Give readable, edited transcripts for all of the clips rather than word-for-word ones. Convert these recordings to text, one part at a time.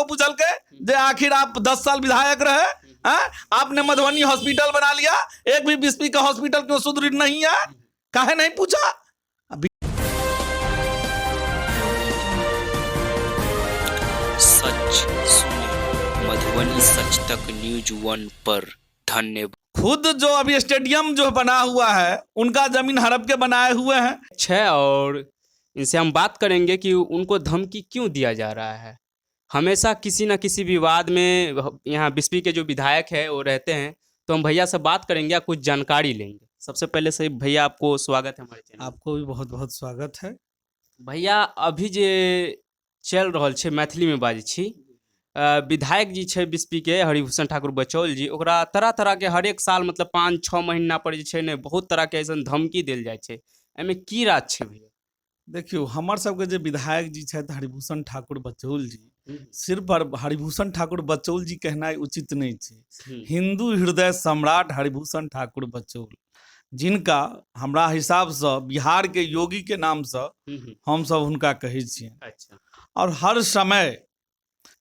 वो पूछल के जे आखिर आप 10 साल विधायक रहे हैं, आपने मधुबनी हॉस्पिटल बना लिया, एक भी बिस्पी का हॉस्पिटल क्यों सुदृढ़ नहीं है, काहे नहीं पूछा? सच सुने मधुबनी सच तक न्यूज 1 पर। धन्यवाद। खुद जो अभी स्टेडियम जो बना हुआ है उनका जमीन हड़प के बनाए हुए हैं। और इनसे हम बात करेंगे कि उनको धमकी क्यों दिया जा रहा है। हमेशा किसी न किसी विवाद में यहाँ बिस्पी के जो विधायक है वो रहते हैं, तो हम भैया से बात करेंगे, कुछ जानकारी लेंगे। सबसे पहले से भैया आपको स्वागत है हमारे चैनल। आपको भी बहुत बहुत स्वागत है भैया। अभी जे चल रहा है मैथिली में बाजी छी, विधायक जी है बिस्पी के हरिभूषण ठाकुर बचौल जी, ओकरा तरह तरह के हर एक साल मतलब 5-6 महीना पर जे छै ने बहुत तरह के ऐसा धमकी देल जाए छै, एमे की राज छै भैया? देखियो, हमर सबके जे विधायक जी छथि हरिभूषण ठाकुर बचौल जी, सिर्फ हरिभूषण ठाकुर बचौल जी कहनाइ उचित नहीं छै। हिंदू हृदय सम्राट हरिभूषण ठाकुर बचौल, जिनका हमरा हिसाब से बिहार के योगी के नाम से हम सब हुनका कहै छियै। अच्छा। और हर समय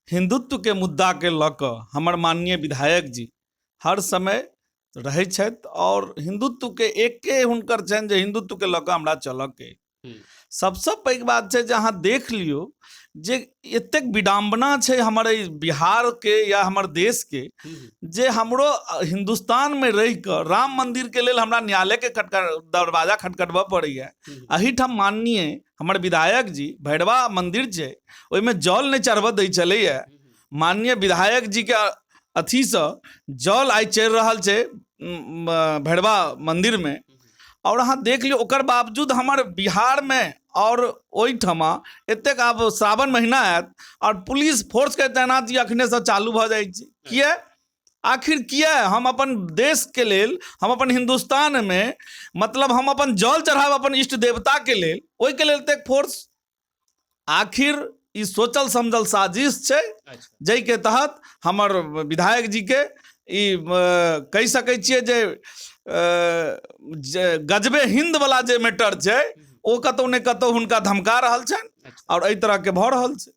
हिंदुत्व के मुद्दा के लऽ हमर माननीय विधायक जी हर समय रहै छथि, और हिंदुत्व के एके हुनकर छनि जे हिंदुत्व के लऽ हमरा चलऽ के। सबसे पैघ बात छै जे अहाँ देख लियौ जे एतेक विडम्बना छै हमर बिहार के या हमर देश के, जे हमरो हिंदुस्तान में रह कर राम मंदिर के लेल हमरा न्यायालय के दरवाजा खटखटबऽ पड़ैया। एहिठाम माननीय हमर विधायक जी भैरवा मंदिर छै, ओहिमे जल नहीं चढ़बऽ दै छलैया। माननीय विधायक जी के अथी से जल आई चढ़ि रहल छै भैरवा मंदिर में, और अहाँ देख लियो ओकर बावजूद हमर बिहार में और ओहिठमा एतेक आब श्रावण महीना आयत और पुलिस फोर्स के तैनाती अखने से चालू भऽ जाइ छै। किया? आखिर किया? हम अपन देश के लेल, हम अपन हिंदुस्तान में, मतलब हम अपन जल चढ़ाब अपन इष्ट देवता के लेल, ओहि के लेल एतेक फोर्स। आखिर ई सोचल समझल साजिश छै, जै के तहत हमर विधायक जी के ई कहि सकै छियै जे गजबे हिंद वाला जे मैटर छै ओ कतौ ने कतौ हुनका धमका रहल छनि, और एहि तरह के भऽ रहल छै।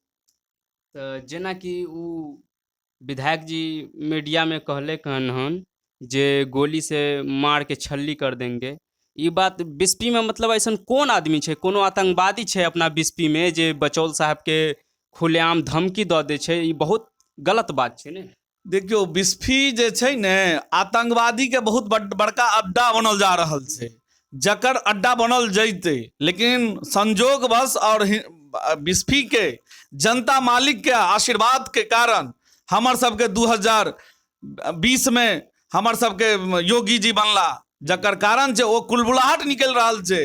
तऽ जेना कि उ विधायक जी मीडिया में कहले हन जे गोली से मार के छल्ली कर देंगे, ये बात बिस्पी में मतलब ऐसा कौन आदमी छै, कोनो आतंकवादी छै अपना बिस्पी में जे बचौल साहब के खुलेआम धमकी दऽ दै छै? ई बहुत गलत बात छै ने। देखियो, बिस्फी जे छै ने आतंकवादी के बहुत बड़का अड्डा बनल जा रहल छै, जकर अड्डा बनल जैते, लेकिन संजोगवश और बिस्फी के जनता मालिक के आशीर्वाद के कारण हमर सबके 2020 में हमर सबके योगी जी बनला, जकर कारण छै ओ कुलबुलाहट निकल रहल छै,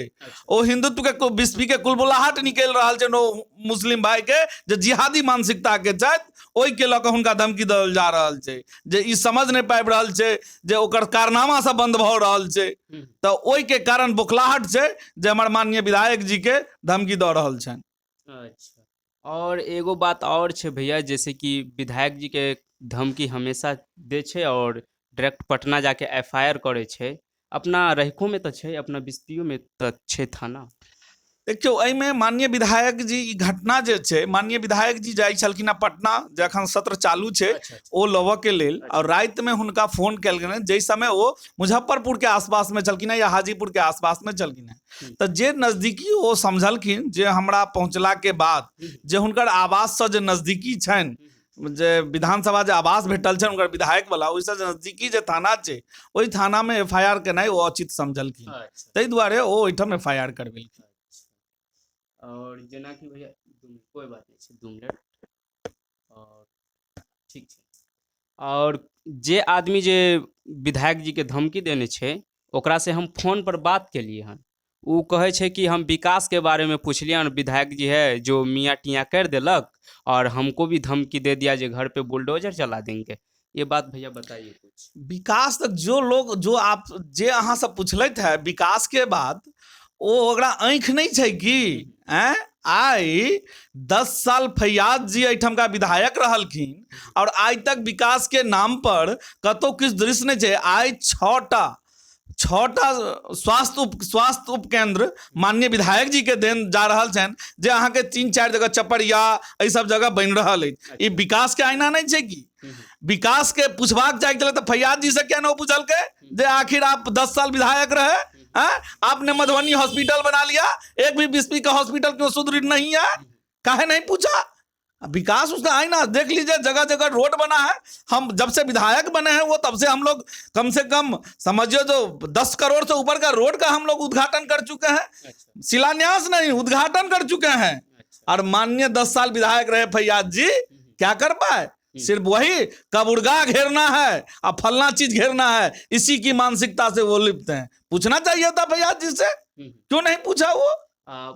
ओ हिंदुत्व के बिस्फी के कुलबुलाहट निकल रहल छै, नो मुस्लिम भाई के जे जिहादी मानसिकता के छथि, ओहि के लऽ हुनका धमकी देल जा रहल छै, जे ई समझ नहीं पाबि रहल छै जे ओकर कारनामा सब बंद भऽ रहल छै। तऽ ओहि के कारण बोखलाहट छै जे हमर माननीय विधायक जी के धमकी दऽ रहल छनि। अच्छा। और एगो बात और छै भैया, जैसे कि विधायक जी के धमकी हमेशा दे छै और डायरेक्ट पटना जाके FIR करे छै। अपना रहिको में तो छै, अपना बिस्पियो में तो छै थाना। देखियो, एहिमे माननीय विधायक जी ई घटना जे छै, माननीय विधायक जी जाइ छलखिन पटना, जखन सत्र चालू छै ओ लवऽ के लेल, और रात में हुनका फोन कयल गेलनि, जै समय ओ मुजफ्फरपुर के आसपास में छलखिन या हाजीपुर के आसपास में छलखिन। तऽ जे नजदीकी ओ समझलखिन जे हमरा पहुँचला के बाद जे हुनकर आवास से जे नजदीकी छनि, जे विधानसभा जे आवास भेटल छनि हुनकर विधायक वाला, ओहिसँ नजदीकी जे थाना छै ओहि थाना में FIR केनाइ ओ उचित समझलखिन, ताहि दुआरे ओ ओहिठाम FIR करबेलखिन। और जेना कि भैया कोई बात नहीं छै, 2 मिनट और ठीक छै। और जे आदमी जे विधायक जी के धमकी देने छै ओकरा से हम फोन पर बात केलिए हन, वो कहे छै कि हम विकास के बारे में पूछलिए हन, विधायक जी है जो मियाँ टियाँ कर देलक और हमको भी धमकी दे दिया जो घर पे बुलडोजर चला देंगे। ये बात भैया बताइए कुछ। विकास तक जो लोग जो आप जे अहाँ सब पूछलथि है विकास के बाद, ओ ओकरा आँखि नहीं छै कि आई 10 साल फैयाज जी एहिठमका विधायक रहलखिन, और आज तक विकास के नाम पर कतौ किछु दृश्य नहीं छै। आई 6टा छटा स्वास्थ्य उप केंद्र माननीय विधायक जी के देन जा रहल छन, जे अहाँ के 3-4 जगह चपड़िया एहि सब जगह बन रहल है। ई विकास के आईना नहीं है कि विकास के पूछबाक चाहिए तो फैयाज जी से क्या ना पूछल के जे आखिर आप 10 साल विधायक रहे, आपने मधुबनी हॉस्पिटल बना लिया, एक भी बीसपी का हॉस्पिटल क्यों सुदृढ़ नहीं है, काहे नहीं पूछा? विकास उसका आईना देख लीजिए, जगह जगह रोड बना है। हम जब से विधायक बने हैं वो तब से हम लोग कम से कम समझिए जो 10 करोड़ से ऊपर का रोड का हम लोग उद्घाटन कर चुके हैं। शिलान्यास नहीं, उद्घाटन कर चुके हैं। और माननीय 10 साल विधायक रहे फैयाज जी, क्या कर पाए? सिर्फ वही कबुर्गा घेरना है और फलना चीज घेरना है, इसी की मानसिकता से वो लिप्त हैं। पूछना चाहिए था फैयाज जी से, क्यों नहीं पूछा? वो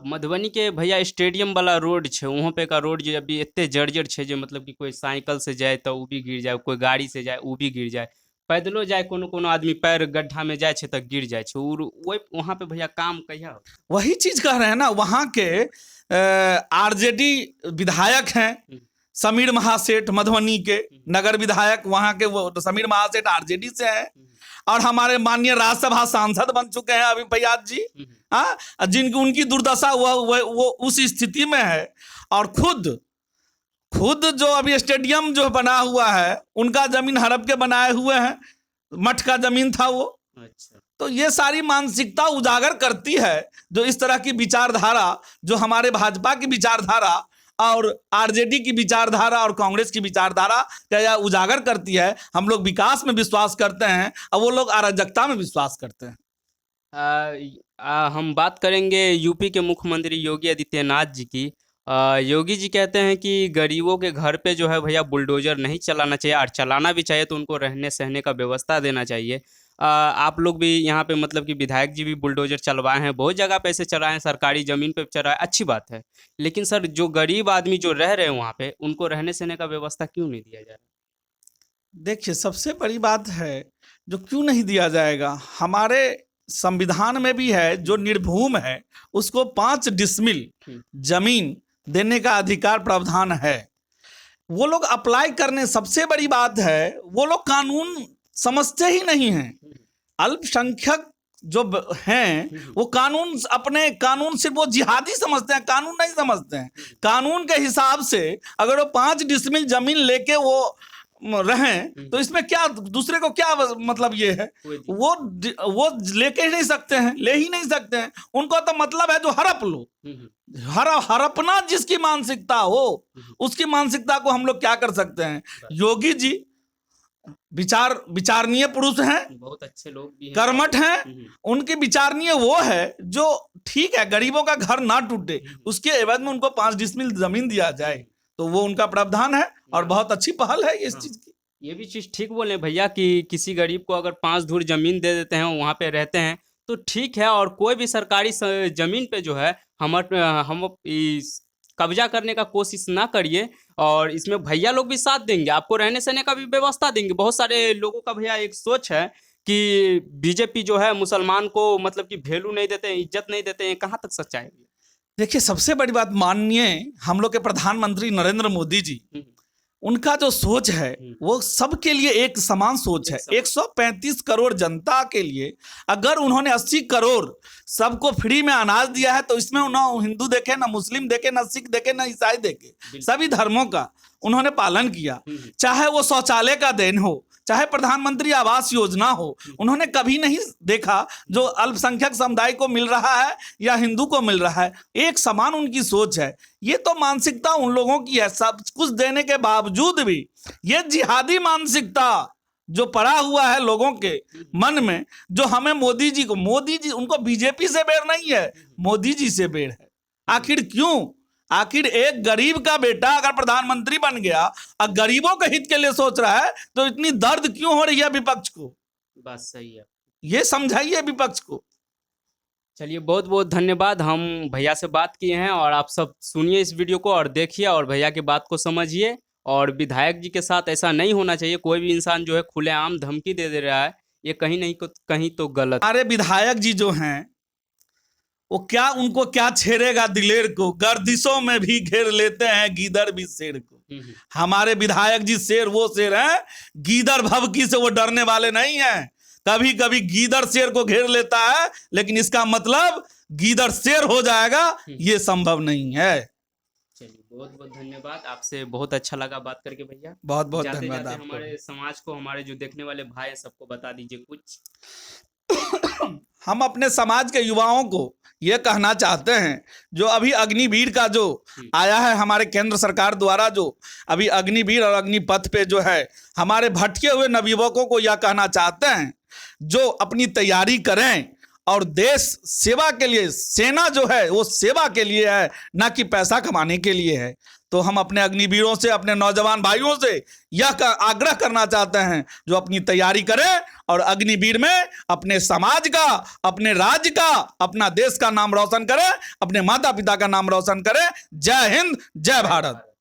मधुबनी के भैया स्टेडियम वाला रोड है, वहाँ पे का रोड जो अभी इतने जर्जर है, जो मतलब कि कोई साइकिल से जाए तो वो भी गिर जाए, कोई गाड़ी से जाए वो भी गिर जाए, पैदलो जाए कोनो कोनो आदमी पैर गड्ढा में जाए तो गिर जाए। वहाँ पे भैया काम कहिया? वही चीज कह रहे हैं ना, वहाँ के आरजेडी विधायक हैं समीर महासेठ, मधुबनी के नगर विधायक वहाँ के, वो समीर महासेठ आरजेडी से हैं। और हमारे माननीय राज्यसभा सांसद बन चुके हैं अभी फैयाज जी, हाँ, जिनकी उनकी दुर्दशा वो उस स्थिति में है। और खुद जो अभी स्टेडियम जो बना हुआ है, उनका जमीन हड़प के बनाए हुए हैं, मठ का जमीन था वो। अच्छा, तो ये सारी मानसिकता उजागर करती है, जो इस तरह की विचारधारा, जो हमारे भाजपा की विचारधारा और आरजेडी की विचारधारा और कांग्रेस की विचारधारा क्या उजागर करती है। हम लोग विकास में विश्वास करते हैं और वो लोग अराजकता में विश्वास करते हैं। हम बात करेंगे यूपी के मुख्यमंत्री योगी आदित्यनाथ जी की। योगी जी कहते हैं कि गरीबों के घर पे जो है भैया बुलडोजर नहीं चलाना चाहिए, और चलाना भी चाहिए तो उनको रहने सहने का व्यवस्था देना चाहिए। आप लोग भी यहाँ पे मतलब कि विधायक जी भी बुलडोजर चलवाए हैं, बहुत जगह पे ऐसे चलाए हैं, सरकारी ज़मीन पे चलाए, अच्छी बात है। लेकिन सर जो गरीब आदमी जो रह रहे हैं वहाँ पे, उनको रहने सहने का व्यवस्था क्यों नहीं दिया जा रहा? देखिए, सबसे बड़ी बात है जो क्यों नहीं दिया जाएगा, हमारे संविधान में भी है, जो निर्भूम है उसको 5 डिसमिल जमीन देने का अधिकार प्रावधान है। वो लोग अप्लाई करने, सबसे बड़ी बात है वो लोग कानून समझते ही नहीं हैं। अल्पसंख्यक जो हैं वो कानून सिर्फ वो जिहादी समझते हैं, कानून नहीं समझते हैं। कानून के हिसाब से अगर वो 5 डिसमिल जमीन लेके वो रहें तो इसमें क्या, दूसरे को क्या मतलब ये है? वो लेके ही नहीं सकते हैं, ले ही नहीं सकते हैं। उनको तो मतलब है जो हड़प लो, हड़पना जिसकी मानसिकता हो, उसकी मानसिकता को हम लोग क्या कर सकते हैं? योगी जी विचारणीय पुरुष हैं, बहुत अच्छे लोग भी हैं, कर्मठ हैं। उनकी विचारणीय वो है जो ठीक है, गरीबों का घर ना टूटे, उसके एवज में उनको 5 डिसमिल जमीन दिया जाए, तो वो उनका प्रावधान है और बहुत अच्छी पहल है इस चीज की। ये भी चीज ठीक बोले भैया कि किसी गरीब को अगर 5 धूर जमीन दे देते हैं, वहाँ पे रहते हैं तो ठीक है। और कोई भी सरकारी जमीन पे जो है हम कब्जा करने का कोशिश ना करिए, और इसमें भैया लोग भी साथ देंगे, आपको रहने सहने का भी व्यवस्था देंगे। बहुत सारे लोगों का भैया एक सोच है कि बीजेपी जो है मुसलमान को मतलब कि वैल्यू नहीं देते हैं, इज्जत नहीं देते हैं, कहाँ तक सच्चाई है? देखिए, सबसे बड़ी बात, माननीय हम लोग के प्रधानमंत्री नरेंद्र मोदी जी, उनका जो सोच है वो सबके लिए एक समान सोच है। 135 करोड़ जनता के लिए अगर उन्होंने 80 करोड़ सबको फ्री में अनाज दिया है, तो इसमें ना हिंदू देखे, ना मुस्लिम देखे, ना सिख देखे, ना ईसाई देखे, सभी धर्मों का उन्होंने पालन किया। चाहे वो शौचालय का देन हो, चाहे प्रधानमंत्री आवास योजना हो, उन्होंने कभी नहीं देखा जो अल्पसंख्यक समुदाय को मिल रहा है या हिंदू को मिल रहा है। एक समान उनकी सोच है। ये तो मानसिकता उन लोगों की है, सब कुछ देने के बावजूद भी ये जिहादी मानसिकता जो पड़ा हुआ है लोगों के मन में, जो हमें मोदी जी, उनको बीजेपी से बैर नहीं है, मोदी जी से बैर है। आखिर क्यों? आखिर एक गरीब का बेटा अगर प्रधानमंत्री बन गया और गरीबों के हित के लिए सोच रहा है, तो इतनी दर्द क्यों हो रही है विपक्ष को? बात सही है, ये समझाइए विपक्ष को। चलिए, बहुत बहुत धन्यवाद। हम भैया से बात किए हैं और आप सब सुनिए इस वीडियो को और देखिए और भैया की बात को समझिए। और विधायक जी के साथ ऐसा नहीं होना चाहिए। कोई भी इंसान जो है खुलेआम धमकी दे रहा है, ये कहीं तो गलत। हमारे विधायक जी जो हैं वो उनको क्या छेड़ेगा दिलेर को, गर्दिशों में भी घेर लेते हैं गीदड़ भी शेर को। हमारे विधायक जी शेर वो शेर हैं, गीदड़ भभकी से वो डरने वाले नहीं हैं। कभी कभी गीदड़ शेर को घेर लेता है, लेकिन इसका मतलब गीदड़ शेर हो जाएगा ये संभव नहीं है। चलिए, बहुत बहुत धन्यवाद, आपसे बहुत अच्छा लगा बात करके भैया। बहुत बहुत जाते धन्यवाद जाते आपको। हमारे समाज को, हमारे जो देखने वाले भाई हैं, सबको बता दीजिए कुछ। हम अपने समाज के युवाओं को ये कहना चाहते हैं, जो अभी अग्निवीर का जो आया है हमारे केंद्र सरकार द्वारा, जो अभी अग्निवीर और अग्निपथ पे जो है, हमारे भटके हुए नवयुवकों को यह कहना चाहते हैं जो अपनी तैयारी करें और देश सेवा के लिए, सेना जो है वो सेवा के लिए है, ना कि पैसा कमाने के लिए है। तो हम अपने अग्निवीरों से, अपने नौजवान भाइयों से यह आग्रह करना चाहते हैं जो अपनी तैयारी करें और अग्निवीर में अपने समाज का, अपने राज्य का, अपना देश का नाम रोशन करें, अपने माता पिता का नाम रोशन करें। जय हिंद, जय भारत।